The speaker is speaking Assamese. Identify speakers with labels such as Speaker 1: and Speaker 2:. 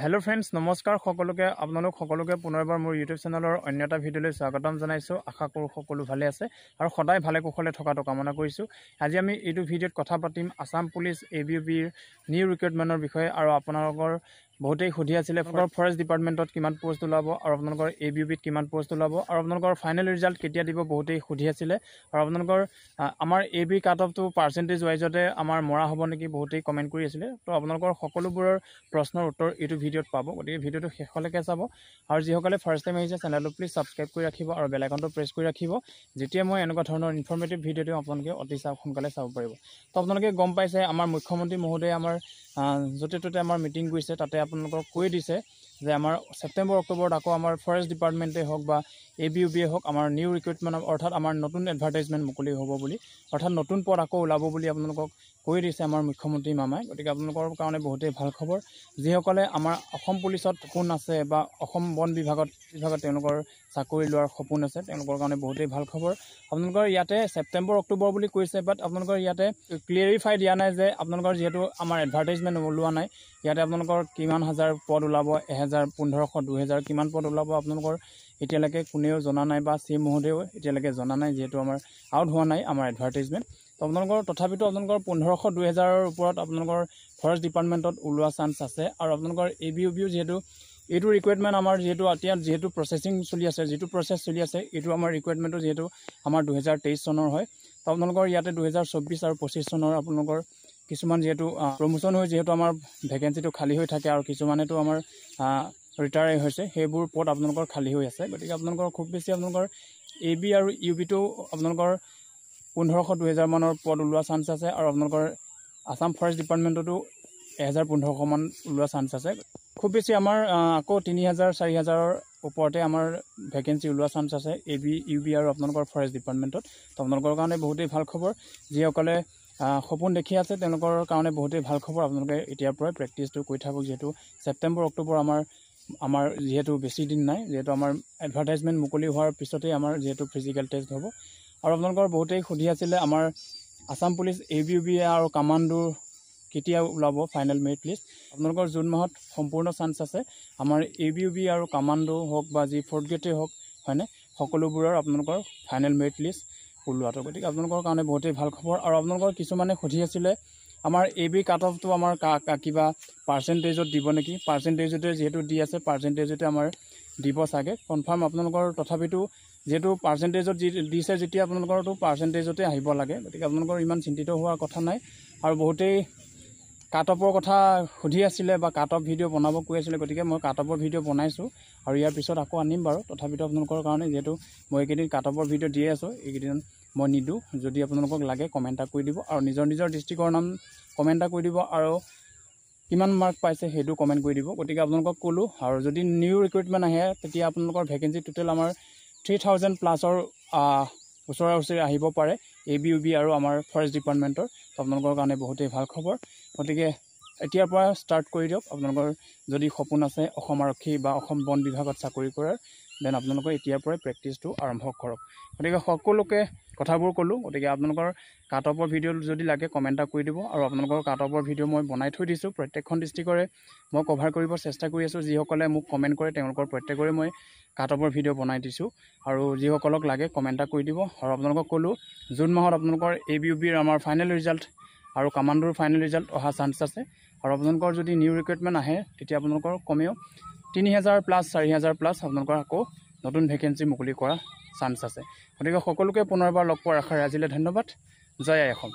Speaker 1: हेलो फ्रेंड्स नमस्कार सकलोके आपनालोक सकलोके पुनरबार मोर यूट्यूब चेनेলৰ অন্য এটা ভিডিঅলৈ স্বাগতম জনাইছো আশা কৰো সকলো ভালে আছে আৰু সদায় ভালে কুশলে থকাটো কামনা কৰিছো আজি আমি এইটো ভিডিঅত কথা পাতিম আসাম পুলিচ এবিউবিৰ নিউ ৰিক্ৰুটমেন্টৰ বিষয়ে আৰু আপোনালোকৰ বহুতেই খুধি আছিল ফৰেষ্ট ডিপাৰ্টমেন্টত কিমান পোষ্ট ওলাব আৰু আপোনালোকৰ এবিউবিত কিমান পোষ্ট ওলাব আৰু আপোনালোকৰ ফাইনেল ৰিজাল্ট কেতিয়া দিব বহুতেই খুধি আছিল আৰু আপোনালোকৰ আমাৰ AB cut off to percentage ওয়াইজতে আমাৰ মৰা হ'ব নেকি বহুতেই কমেন্ট কৰি আছিল তো আপোনালোকৰ সকলোবোৰৰ প্ৰশ্নৰ উত্তৰ এইটো ভিডিঅত পাব গতিকে ভিডিঅটো শেষলৈকে চাব আৰু যিসকলে ফাৰ্ষ্ট টাইম আহিছে চেনেলটো প্লিজ সাবস্ক্ৰাইব কৰি ৰাখিব আৰু বেল আইকনটো প্ৰেছ কৰি ৰাখিব যেতিয়া মই এনেকুৱা ধৰণৰ ইনফৰমেটিভ ভিডিঅ দিওঁ আপোনালোকে অতি সোনকালে চাব পাৰিব তো আপোনালোকে গম পাইছে আমাৰ মুখ্যমন্ত্ৰী মহোদয় আমাৰ যতে ততে আমাৰ মিটিং কৰিছে তাতে আপোনালোকক কৈ দিছে যে আমাৰ সেপ্টেম্বৰ অক্টোবৰত আকৌ আমাৰ ফৰেষ্ট ডিপাৰ্টমেন্টে হওক বা এবিউবি হওক আমাৰ নিউ ৰিক্ৰুটমেন্ট অৰ্থাৎ আমাৰ নতুন এডভাৰটাইজমেন্ট মুকলি হ'ব বুলি অৰ্থাৎ নতুন পদ আকৌ ওলাব বুলি আপোনালোকক কৈ দিছে আমাৰ মুখ্যমন্ত্ৰী মামাই গতিকে আপোনালোকৰ কাৰণে বহুতেই ভাল খবৰ যিসকলে আমাৰ অসম পুলিচত সপোন আছে বা অসম বন বিভাগত তেওঁলোকৰ চাকৰি লোৱাৰ সপোন আছে তেওঁলোকৰ কাৰণে বহুতেই ভাল খবৰ আপোনালোকৰ ইয়াতে সেপ্টেম্বৰ অক্টোবৰ বুলি কৈছে বাট আপোনালোকৰ ইয়াতে ক্লিয়াৰিফাই দিয়া নাই যে আপোনালোকৰ যেহেতু আমাৰ এডভাৰটাইজমেন্ট ওলোৱা নাই ইয়াতে আপোনালোকৰ কিমান হাজাৰ পদ ওলাব 1000 1500 2000 কিমান পদ ওলাব আপোনালোকৰ এতিয়ালৈকে কোনেও জনা নাই বা সি মহোদয়ও এতিয়ালৈকে জনা নাই যেহেতু আমাৰ আউট হোৱা নাই আমাৰ এডভাৰটাইজমেন্ট আপোনালোকৰ তথাপিতো আপোনালোকৰ 1500 2000 ৰ ওপৰত আপোনালোকৰ ফৰেষ্ট ডিপাৰ্টমেন্টত ওলোৱা চান্স আছে আৰু আপোনালোকৰ এবিউবিও যেহেতু এইটো ৰিকুৱাৰমেন্ট আমাৰ যেহেতু প্ৰসেসিং চলি আছে যেটো প্ৰসেস চলি আছে এইটো আমাৰ ৰিকুৱাৰমেন্টটো যেহেতু আমাৰ 2023 চনৰ হয় তো আপোনালোকৰ ইয়াতে 2024 আৰু 25 চনৰ আপোনালোকৰ কিছুমান যেহেতু প্ৰমোশন হৈ যেহেতু আমাৰ ভ্যাকেন্সিটো খালি হৈ থাকে আৰু কিছুমানেটো আমাৰ ৰিটায়াৰ হৈছে সেইবোৰ পদ আপোনালোকৰ খালি হৈ আছে গতিকে আপোনালোকৰ খুব বেছি আপোনালোকৰ এবি আৰু ইউবিটো আপোনালোকৰ 1500 2000 মানৰ পদ ওলোৱা চান্স আছে আৰু আপোনালোকৰ আসাম ফৰেষ্ট ডিপাৰ্টমেন্টটো 1000 1500 মান ওলোৱা চান্স আছে খুব বেছি আমাৰ আকৌ 3000 4000 ৰ ওপৰতে আমাৰ ভ্যাকেন্সি ওলোৱা চান্স আছে এবি ইউবি আৰু আপোনালোকৰ ফৰেষ্ট ডিপাৰ্টমেন্টত তো আপোনালোকৰ কাৰণে বহুতেই ভাল খবৰ যিসকলে সপোন দেখি আছে তেওঁলোকৰ কাৰণে বহুতেই ভাল খবৰ আপোনালোকে এতিয়াৰ পৰা প্ৰেক্টিছটো কৰি থাকক যেহেতু সেপ্টেম্বৰ অক্টোবৰ আমাৰ যেহেতু বেছি দিন নাই যেহেতু আমাৰ এডভাৰটাইজমেন্ট মুকলি হোৱাৰ পিছতে আমাৰ যেহেতু ফিজিক্যাল টেষ্ট হ'ব আৰু আপোনালোকৰ বহুতেই খুধি আছিল আমাৰ আসাম পুলিচ এবিউবি আৰু কমান্ডো কেতিয়া ওলাব ফাইনেল মেৰিট লিষ্ট আপোনালোকৰ জুন মাহত সম্পূৰ্ণ চান্স আছে আমাৰ এবিউবি আৰু কমান্ডো হওক বা যি ফৰ্থ গ্ৰেডে হওক হয়নে সকলোবোৰৰ আপোনালোকৰ ফাইনেল মেৰিট লিষ্ট ওলোৱাটো গতিকে আপোনালোকৰ কাৰণে বহুতেই ভাল খবৰ আৰু আপোনালোকৰ কিছুমানে খুধি আছিল আমাৰ এবি কাট অফটো আমাৰ কিবা পাৰ্সেন্টেজত দিব নেকি পাৰ্সেন্টেজতে যেহেতু দি আছে পাৰ্সেন্টেজতে আমাৰ দিব সাগে কনফাৰ্ম আপোনালোকৰ তথাপিতো যেহেতু পাৰ্সেন্টেজত দিছে যেতিয়া আপোনালোকৰটো পাৰ্সেন্টেজতে আহিব লাগে গতিকে আপোনালোকৰ ইমান চিন্তিত হোৱাৰ কথা নাই আৰু বহুতেই কাট অফৰ কথা খুধি আছিল বা কাট অফ ভিডিঅ বনাব কৈ আছিল গতিকে মই কাট অফৰ ভিডিঅ বনাইছো আৰু ইয়াৰ পিছত আকৌ আনিম বাৰু তথাপিতো আপোনালোকৰ কাৰণে যেহেতু মই এইকেইদিন কাট অফৰ ভিডিঅ দিয়ে আছো এইকেইদিন মই নিদু যদি আপোনালোকক লাগে কমেন্ট কৰি দিব আৰু নিজৰ ডিস্ট্ৰিক্টৰ নাম কমেন্ট কৰি দিব আৰু কিমান মাৰ্ক পাইছে হেতু কমেন্ট কৰি দিব গতিকে আপোনালোকক কলো আৰু যদি নিউ ৰিক্ৰুটমেন্ট আহে তেতিয়া আপোনালোকৰ ভ্যাকেন্সি টোটাল আমাৰ 3000 প্লাছৰ ওচৰা-ওচৰি আহিব পাৰে এবিউবি আৰু আমাৰ ফৰেষ্ট ডিপাৰ্টমেন্টৰ আপোনালোকৰ কাৰণে বহুতেই ভাল খবৰ গতিকে এতিয়াৰ পৰা ষ্টাৰ্ট কৰি দিয়ক আপোনালোকৰ যদি সপোন আছে অসম আৰক্ষী বা অসম বন বিভাগত চাকৰি কৰাৰ দেন আপোনালোকৰ এতিয়াৰ পৰা প্ৰেক্টিছটো আৰম্ভ কৰক গতিকে সকলোকে কথাবোৰ কলো গতিকে আপোনালোকৰ কাট অফৰ ভিডিঅ যদি লাগে কমেন্ট কৰি দিব আৰু আপোনালোকৰ কাট অফৰ ভিডিঅ মই বনাই থৈ দিছো প্ৰত্যেকখন ডিস্ট্ৰিক্টৰে মই কভাৰ কৰিব চেষ্টা কৰি আছো যিসকলে মোক কমেন্ট কৰে তেওঁলোকৰ প্ৰত্যেকৰে মই কাট অফৰ ভিডিঅ বনাই দিছো আৰু যিসকলক লাগে কমেন্ট কৰি দিব আৰু আপোনালোকক কলো জুন মাহত আপোনালোকৰ এবিউবিৰ আমাৰ ফাইনেল ৰিজাল্ট আৰু কমান্ডোৰ ফাইনেল ৰিজাল্ট অহা চান্স আছে আৰু আপোনালোকৰ যদি নিউ ৰিক্ৰুটমেন্ট আহে তেতিয়া আপোনালোকৰ কমেও 3000 প্লাস 4000 প্লাস আপোনালোকৰ আকৌ নতুন ভ্যাকেন্সি মুকলি কৰা চান্স আছে গতিকে সকলোকে পুনৰবাৰ লগ পোৱাৰ আশাৰে আজিলৈ ধন্যবাদ জয় আই অসম।